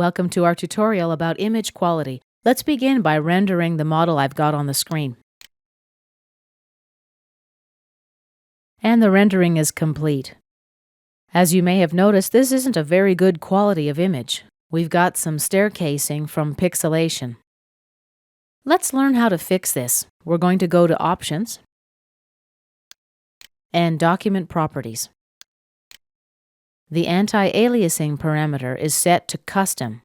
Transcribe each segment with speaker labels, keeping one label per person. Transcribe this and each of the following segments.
Speaker 1: Welcome to our tutorial about image quality. Let's begin by rendering the model I've got on the screen. And the rendering is complete. As you may have noticed, this isn't a very good quality of image. We've got some staircasing from pixelation. Let's learn how to fix this. We're going to go to Options and Document Properties. The anti-aliasing parameter is set to Custom.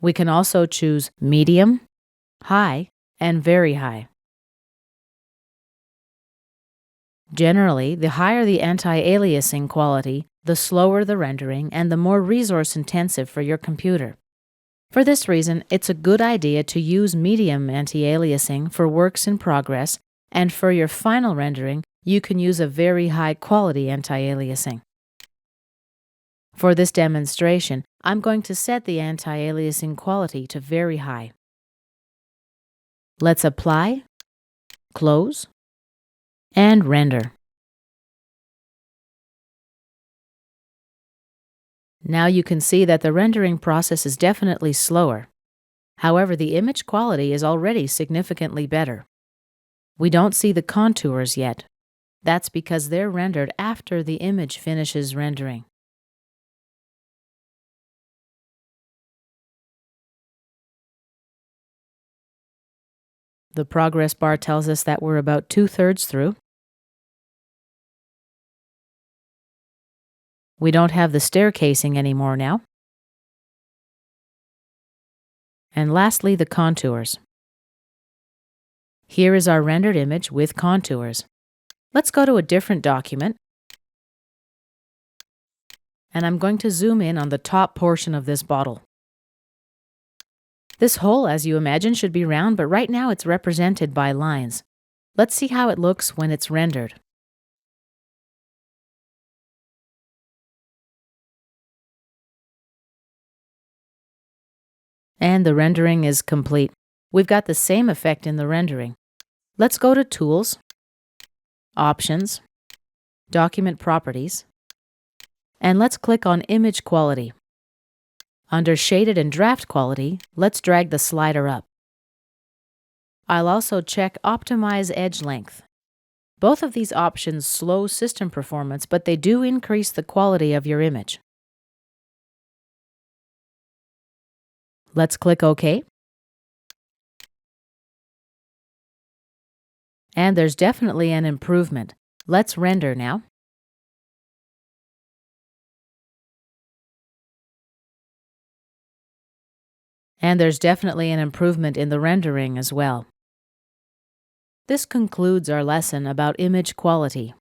Speaker 1: We can also choose Medium, High, and Very High. Generally, the higher the anti-aliasing quality, the slower the rendering and the more resource-intensive for your computer. For this reason, it's a good idea to use medium anti-aliasing for works in progress, and for your final rendering, you can use a very high-quality anti-aliasing. For this demonstration, I'm going to set the anti-aliasing quality to very high. Let's apply, close, and render. Now you can see that the rendering process is definitely slower. However, the image quality is already significantly better. We don't see the contours yet. That's because they're rendered after the image finishes rendering. The progress bar tells us that we're about 2/3 through. We don't have the staircasing anymore now. And lastly, the contours. Here is our rendered image with contours. Let's go to a different document. And I'm going to zoom in on the top portion of this bottle. This hole, as you imagine, should be round, but right now it's represented by lines. Let's see how it looks when it's rendered. And the rendering is complete. We've got the same effect in the rendering. Let's go to Tools, Options, Document Properties, and let's click on Image Quality. Under Shaded and Draft Quality, let's drag the slider up. I'll also check Optimize Edge Length. Both of these options slow system performance, but they do increase the quality of your image. Let's click OK. And there's definitely an improvement. Let's render now. And there's definitely an improvement in the rendering as well. This concludes our lesson about image quality.